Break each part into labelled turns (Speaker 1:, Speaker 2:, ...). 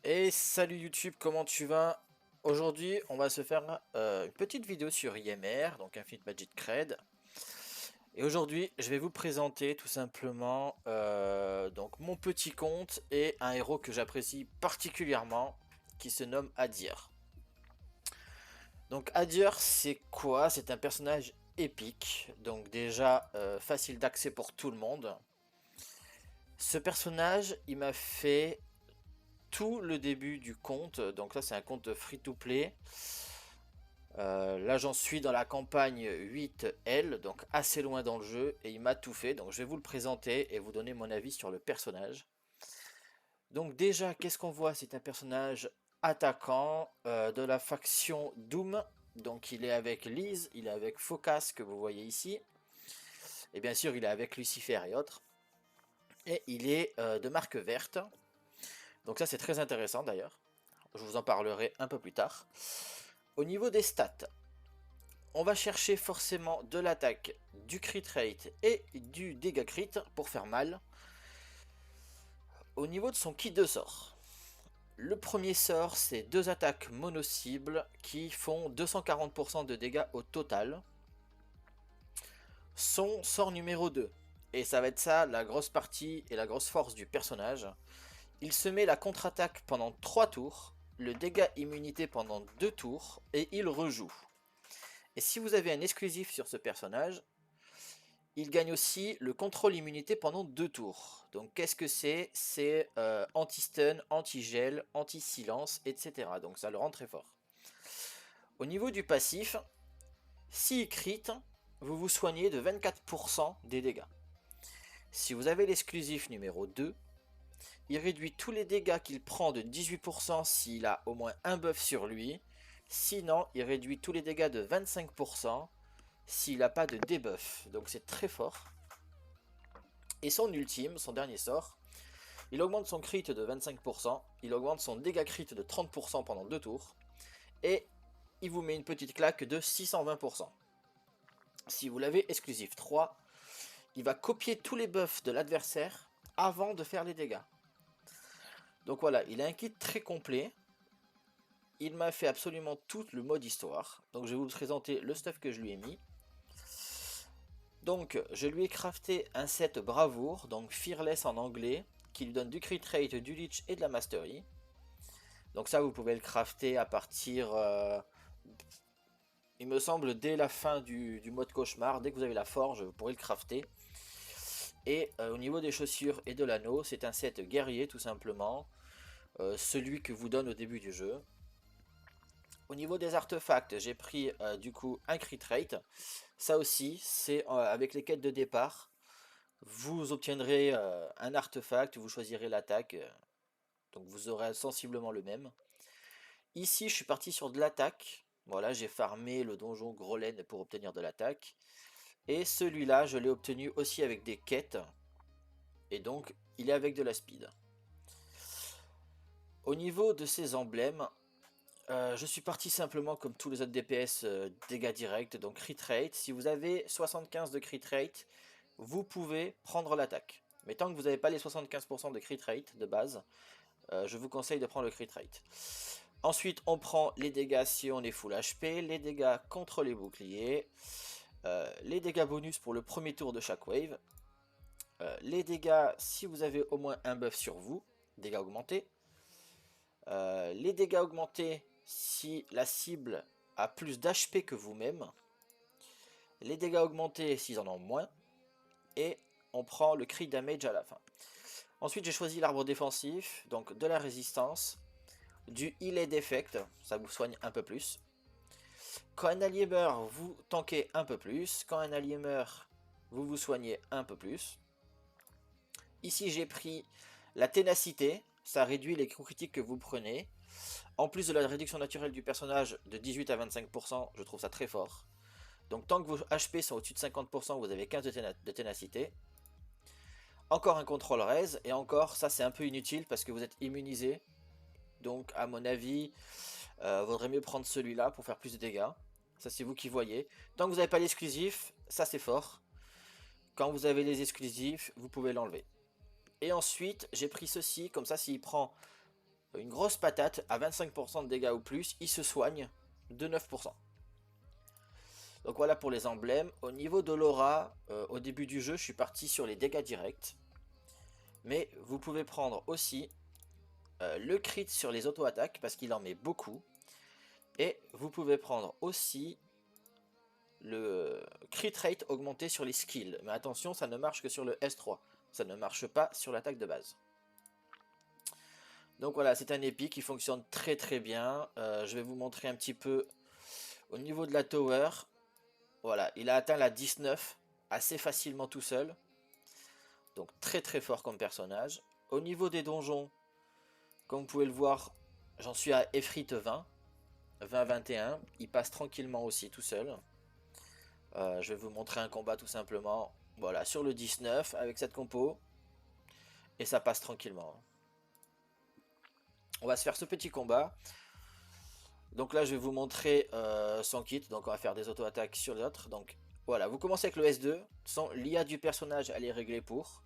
Speaker 1: Et salut YouTube, comment tu vas? Aujourd'hui, on va se faire une petite vidéo sur IMR, donc Infinite Magic Cred. Et aujourd'hui, je vais vous présenter tout simplement donc mon petit compte et un héros que j'apprécie particulièrement, qui se nomme Adir. Donc Adir, c'est quoi? C'est un personnage épique, donc déjà facile d'accès pour tout le monde. Ce personnage, il m'a fait tout le début du compte, donc là c'est un compte free-to-play. Là j'en suis dans la campagne 8L, donc assez loin dans le jeu, et il m'a tout fait, donc je vais vous le présenter et vous donner mon avis sur le personnage. Donc déjà, qu'est-ce qu'on voit? C'est un personnage attaquant de la faction Doom, donc il est avec Liz, il est avec Phocas que vous voyez ici, et bien sûr il est avec Lucifer et autres, et il est de marque verte, donc ça c'est très intéressant d'ailleurs, je vous en parlerai un peu plus tard. Au niveau des stats, on va chercher forcément de l'attaque, du crit rate et du dégât crit pour faire mal. Au niveau de son kit de sort, le premier sort c'est deux attaques mono-cibles qui font 240% de dégâts au total. Son sort numéro 2, et ça va être ça la grosse partie et la grosse force du personnage, il se met la contre-attaque pendant 3 tours, le dégât immunité pendant 2 tours et il rejoue. Et si vous avez un exclusif sur ce personnage, il gagne aussi le contrôle immunité pendant 2 tours. Donc qu'est-ce que c'est? C'est anti-stun, anti-gel, anti-silence, etc. Donc ça le rend très fort. Au niveau du passif, s'il crit, vous vous soignez de 24% des dégâts. Si vous avez l'exclusif numéro 2, il réduit tous les dégâts qu'il prend de 18% s'il a au moins un buff sur lui. Sinon, il réduit tous les dégâts de 25% s'il n'a pas de debuff. Donc c'est très fort. Et son ultime, son dernier sort, il augmente son crit de 25%, il augmente son dégât crit de 30% pendant 2 tours, et il vous met une petite claque de 620%. Si vous l'avez exclusif 3, il va copier tous les buffs de l'adversaire avant de faire les dégâts. Donc voilà, il a un kit très complet. Il m'a fait absolument tout le mode histoire. Donc je vais vous présenter le stuff que je lui ai mis. Donc je lui ai crafté un set bravoure, donc fearless en anglais, qui lui donne du crit rate, du leech et de la mastery. Donc ça vous pouvez le crafter à partir, il me semble, dès la fin du mode cauchemar. Dès que vous avez la forge, vous pourrez le crafter. Et au niveau des chaussures et de l'anneau, c'est un set guerrier tout simplement, celui que vous donne au début du jeu. Au niveau des artefacts, j'ai pris du coup un crit rate. Ça aussi, c'est avec les quêtes de départ. Vous obtiendrez un artefact, vous choisirez l'attaque, donc vous aurez sensiblement le même. Ici, je suis parti sur de l'attaque. Voilà, j'ai farmé le donjon Grolen pour obtenir de l'attaque. Et celui-là, je l'ai obtenu aussi avec des quêtes. Et donc, il est avec de la speed. Au niveau de ces emblèmes, je suis parti simplement comme tous les autres DPS, dégâts directs, donc crit rate. Si vous avez 75 de crit rate, vous pouvez prendre l'attaque. Mais tant que vous n'avez pas les 75% de crit rate de base, je vous conseille de prendre le crit rate. Ensuite, on prend les dégâts si on est full HP, les dégâts contre les boucliers, les dégâts bonus pour le premier tour de chaque wave, les dégâts si vous avez au moins un buff sur vous, dégâts augmentés, les dégâts augmentés si la cible a plus d'HP que vous-même, les dégâts augmentés s'ils en ont moins, et on prend le crit damage à la fin. Ensuite, j'ai choisi l'arbre défensif, donc de la résistance, du heal effect, ça vous soigne un peu plus. Quand un allié meurt, vous tankez un peu plus. Quand un allié meurt, vous vous soignez un peu plus. Ici, j'ai pris la ténacité, ça réduit les coups critiques que vous prenez. En plus de la réduction naturelle du personnage de 18 à 25%, je trouve ça très fort. Donc tant que vos HP sont au-dessus de 50%, vous avez 15 de ténacité. Encore un contrôle raise, et encore, ça c'est un peu inutile parce que vous êtes immunisé. Donc à mon avis, vaudrait mieux prendre celui-là pour faire plus de dégâts. Ça c'est vous qui voyez. Tant que vous n'avez pas l'exclusif, ça c'est fort. Quand vous avez les exclusifs, vous pouvez l'enlever. Et ensuite, j'ai pris ceci, comme ça s'il prend une grosse patate à 25% de dégâts ou plus, il se soigne de 9%. Donc voilà pour les emblèmes. Au niveau de l'aura, au début du jeu, je suis parti sur les dégâts directs. Mais vous pouvez prendre aussi le crit sur les auto-attaques, parce qu'il en met beaucoup. Et vous pouvez prendre aussi le crit rate augmenté sur les skills. Mais attention, ça ne marche que sur le S3. Ça ne marche pas sur l'attaque de base. Donc voilà, c'est un épi qui fonctionne très très bien. Je vais vous montrer un petit peu au niveau de la tower. Voilà, il a atteint la 19 assez facilement tout seul. Donc très très fort comme personnage. Au niveau des donjons, comme vous pouvez le voir, j'en suis à Efrit 20. 20-21. Il passe tranquillement aussi tout seul. Je vais vous montrer un combat tout simplement. Voilà, sur le 19 avec cette compo. Et ça passe tranquillement. On va se faire ce petit combat. Donc là, je vais vous montrer son kit. Donc on va faire des auto-attaques sur les autres. Donc voilà, vous commencez avec le S2. L'IA du personnage, elle est réglée pour.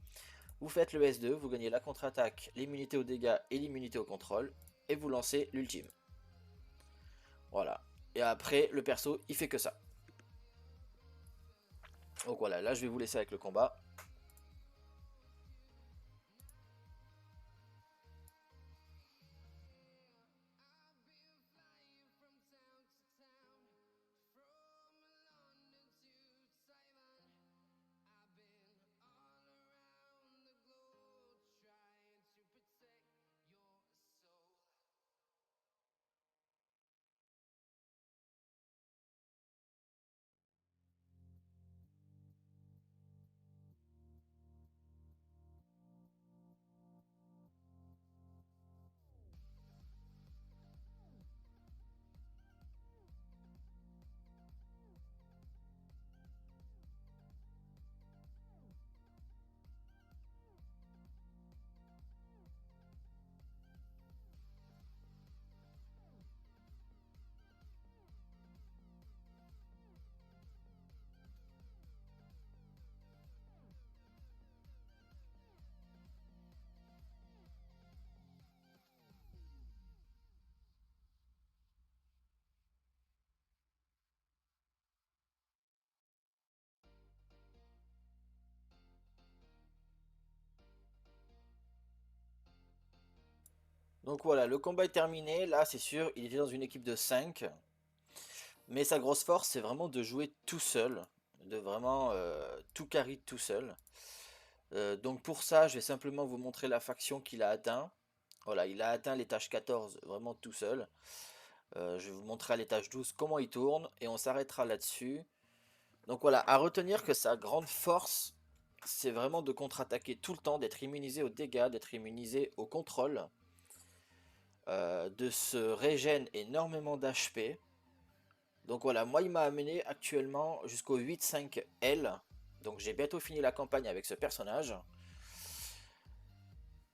Speaker 1: Vous faites le S2, vous gagnez la contre-attaque, l'immunité aux dégâts et l'immunité au contrôle. Et vous lancez l'ultime. Voilà. Et après, le perso, il fait que ça. Donc voilà, là je vais vous laisser avec le combat. Donc voilà, le combat est terminé. Là, c'est sûr, il était dans une équipe de 5. Mais sa grosse force, c'est vraiment de jouer tout seul. De vraiment tout carry tout seul. Donc pour ça, je vais simplement vous montrer la faction qu'il a atteint. Voilà, il a atteint l'étage 14 vraiment tout seul. Je vais vous montrer à l'étage 12 comment il tourne. Et on s'arrêtera là-dessus. Donc voilà, à retenir que sa grande force, c'est vraiment de contre-attaquer tout le temps, d'être immunisé aux dégâts, d'être immunisé au contrôle. De se régène énormément d'HP. Donc voilà, moi il m'a amené actuellement jusqu'au 8-5L. Donc j'ai bientôt fini la campagne avec ce personnage.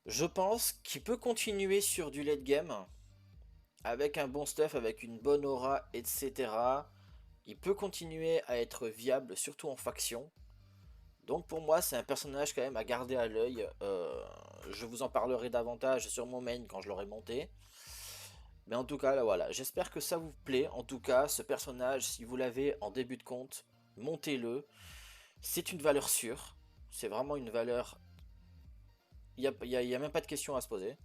Speaker 1: Je pense qu'il peut continuer sur du late game. Avec un bon stuff, avec une bonne aura, etc. Il peut continuer à être viable, surtout en faction. Donc pour moi c'est un personnage quand même à garder à l'œil. Je vous en parlerai davantage sur mon main quand je l'aurai monté. Mais en tout cas, là, voilà, j'espère que ça vous plaît. En tout cas, ce personnage, si vous l'avez en début de compte, montez-le. C'est une valeur sûre. C'est vraiment une valeur... Il n'y a même pas de question à se poser.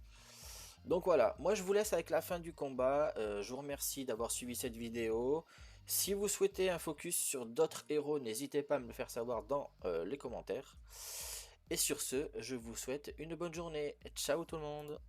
Speaker 1: Donc voilà, moi je vous laisse avec la fin du combat. Je vous remercie d'avoir suivi cette vidéo. Si vous souhaitez un focus sur d'autres héros, n'hésitez pas à me le faire savoir dans les commentaires. Et sur ce, je vous souhaite une bonne journée. Ciao tout le monde!